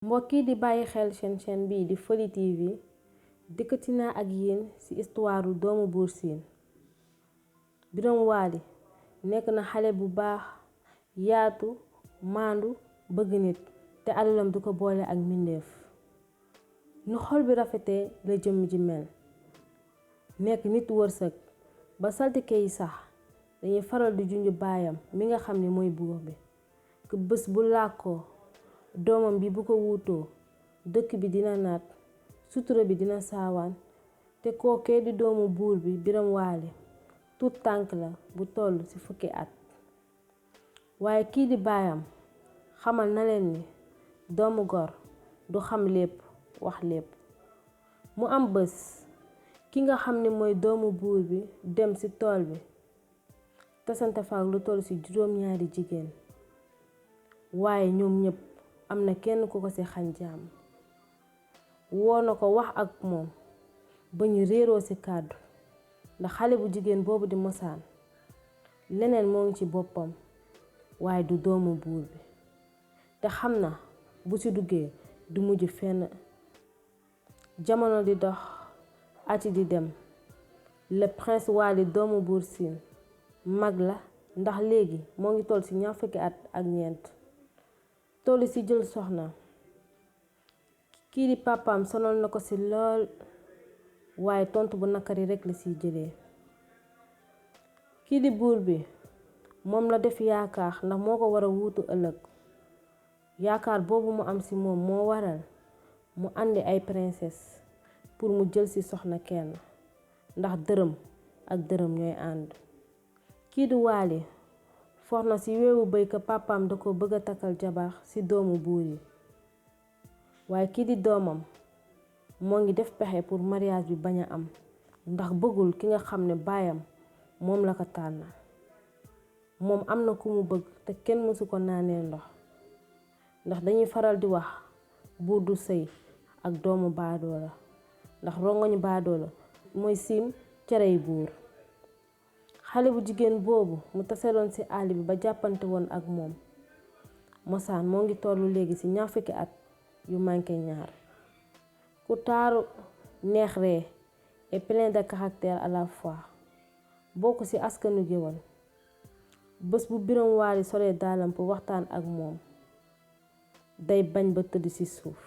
mbokk yi di bàyyi xel chaîne bii di Feuly TV dikkati naa ak yéen ci histoire doomu Buur Sine. Birame Waly nekk na xale bu baax yaatu maandu bëgg nit te alalam du ko boole ak mbindeef. nu xol bi rafetee la jëmm ji mel nekk nit wërsëg ba saltike yi sax dañuy faral di junj baayam mi nga xam ne mooy buur bi ku bés bu làkkoo doomam bi bu ko wuutoo dëkk bi dina naat sutura bi dina saawaan te kookee di doomu buur bi Birame Waly tuut tànk la bu toll ci fukki at. waaye kii di baayam xamal na leen ni doomu gor du xam lépp wax lépp. mu am bés ki nga xam ne mooy doomu buur bi dem ci tool bi tasante faak lu toll ci juróom-ñaari jigéen waaye ñoom ñépp am na kenn ku ko ci xañ jàmm. woo na ko wax ak moom ba ñu réeroo ci kàddu ndax xale bu jigéen boobu di mosaan leneen moo ngi ci boppam waaye du doomu buur bi te xam na bu ci duggee du mujj fenn. jamono di dox ati di dem le prince Waly doomu Buur Sine mag la ndax léegi moo ngi toll ci 20 fukki at ak ñeent tollu ci jël soxna. kii di papaam sonal na ko ci lool waaye tontu bu nakari rekk la ciy jëlee. kii di buur bi moom la def yaakaar ndax moo ko war a wuutu ëllëg yaakaar boobu mu am ci moom moo waral mu àndi ay princesse pour mu jël ci soxna kenn ndax dërëm ak dërëm ñooy ànd. kii di Waly for na ci weewu béy ka papaam da ko bëgg a takkal jabar ci doomu buur yi waaye kii di doomam moo ngi def pexe pour mariage bi bañ a am ndax bëggul ki nga xam ne baayam moom la ko tànn. moom am na ku mu bëgg te kenn mësu ko naanee ndox ndax dañuy faral di wax buur du sëy ak doomu baadoola ndax rongoñu baadoola mooy siim cerey buur. xale bu jigéen boobu mu taseloon ci àll bi ba jàppante woon ak moom mosaan moo ngi tollu léegi ci 20 fukki at yu manqué ñaar ku taaru neex ree et plein de caractère à la fois bokk ci askanu géwël. bés bu Birame Waly solee daalam pour waxtaan ak moom day bañ ba tëdd ci suuf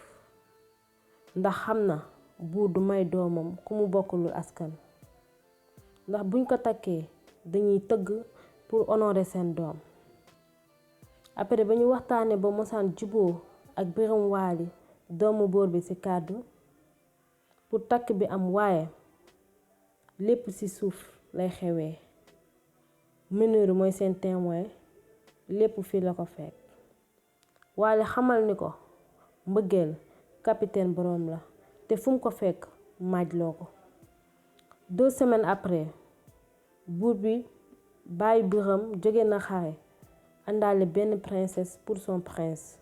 ndax xam na buur du may doomam ku mu bokkulul askan ndax buñ ko takkee dañuy tëgg pour honorer seen doom. après ba ñu waxtaanee ba mosaan juboo ak Birame Waly doomu buur bi ci kàddu pour takk bi am waaye lépp ci suuf lay xewee. Meneur mooy seen témoin lépp fii la ko fekk. Waly xamal ni ko mbëggeel capitaine boroom la te fu mu ko fekk maajloo ko. 2 semaines après buur bi bàyyi Birame jóge na xare àndaale benn princesse pour son prince.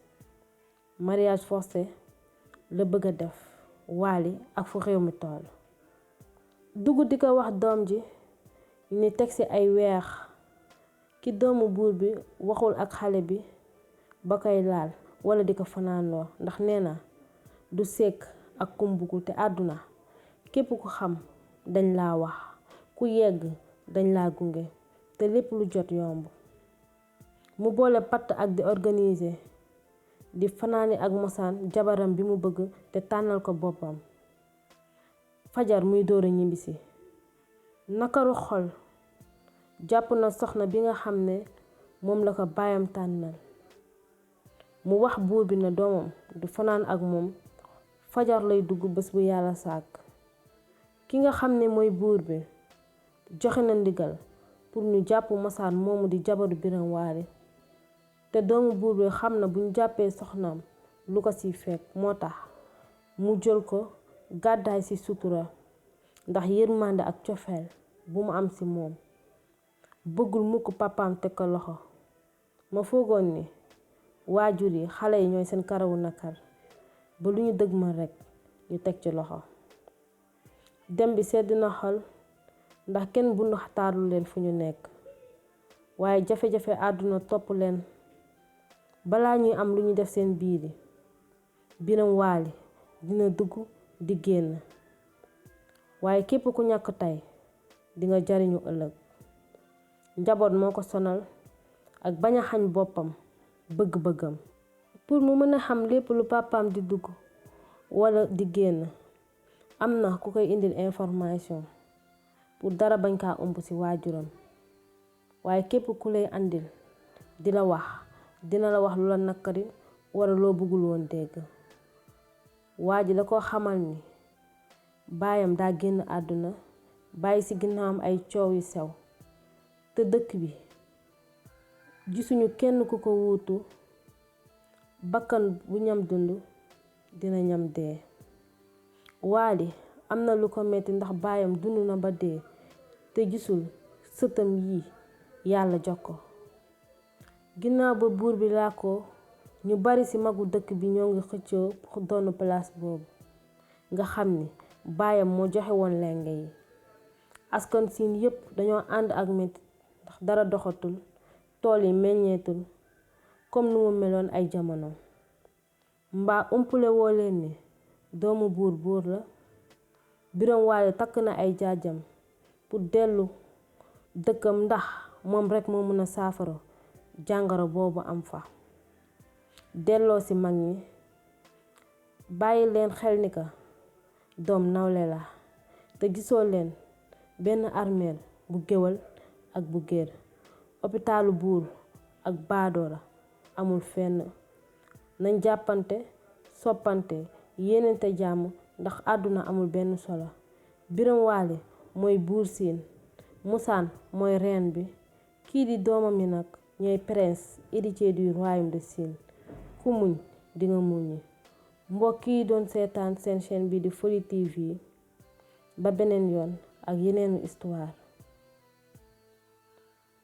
mariage forcé la bëgg a def Waly ak fu réew mi toll. dugg di ko wax doom ji ni teg ci ay weer ki doomu buur bi waxul ak xale bi ba koy laal walla di ko fanaanloo ndax nee na du sekk ak kum bugul te àdduna képp ku xam dañ laa wax ku yegg dañ laa gunge te lépp lu jot yomb. mu boole patt ak di organiser di fanaani ak mosaan jabaram bi mu bëgg te tànnal ko boppam. fajar muy door a ñibbisi nakaru xol jàpp na soxna bi nga xam ne moom la ko baayam tànnal. mu wax buur bi ne doomam du fanaan ak moom fajar lay dugg bés bu yàlla sàkk. ki nga xam ne mooy buur bi joxe na ndigal pour ñu jàpp mosaan moomu di jabaru Birame Waly te doomu buur bi xam na buñ jàppee soxnaam lu ko ciy fekk moo tax mu jël ko gàddaay ci sutura ndax yërmande ak cofeel bu mu am ci moom. bëggul mukk papaam teg ko loxo. ma foogoon ni waajur yi xale yi ñooy seen karawu nakar ba lu ñu dëgmal rekk ñu teg ci loxo. dem bi sedd na xol ndax kenn bundu xataaru leen fu ñu nekk waaye jafe-jafe àdduna topp leen balaa ñuy am lu ñu def seen biir yi Biram Waly dina dugg di génn waaye képp ku ñàkk tey dinga jariñu ëllëg. Njaboot moo ko sonal ak bañ a xañ boppam bëgg-bëggam. Pour mu mën a xam lépp lu papaam di dugg wala di génn am na ku koy indil information pour dara bañ kaa ëmb ci waajuram. waaye képp ku lay andil di la wax dina la wax lu la nakkari wala loo bëggul woon dégg. waa ji da ko xamal ni baayam daa génn àdduna bàyyi ci ginnaawam ay coow yu sew te dëkk bi gisuñu kenn ku ko wuutu. Bakkan bu ñam dund dina ñam dee. Waly am na lu ko metti ndax baayam dund na ba dee te gisul sëtam yi yàlla jox ko. Ginnaaw ba buur bi làkkoo ñu bari ci magu dëkk bi ñoo ngi xëccoo pour doonu place boobu nga xam ni baayam moo joxe woon lenge yi. Askan siin yépp dañoo ànd ak metti ndax dara doxatul, tool yi meññeetul comme nu mu meloon ay jamono. Mbaa umpule woo leen ni doomu buur la. Biram Waly takk na ay jaajam pour dellu dëkkam ndax moom rekk moo mën a saafara jàngoro boobu am fa. Delloo ci mag ñi bàyyi leen xel ni ka doom nawle la te gisoo leen benn armeel bu géwël ak bu géer. Opitaalu buur ak baadoola amul fenn. Nañ jàppante soppante yéenante jàmm ndax àdduna amul benn solo. Biram Waly mooy buur siin, Musaan mooy reine bi, kii di doomam yi nag ñooy prince héritier du royaume de Sine. ku muñ dinga muñi. Mbokk yi doon seetaan seen chaîne bi di Foli TV ba beneen yoon ak yeneenu histoire.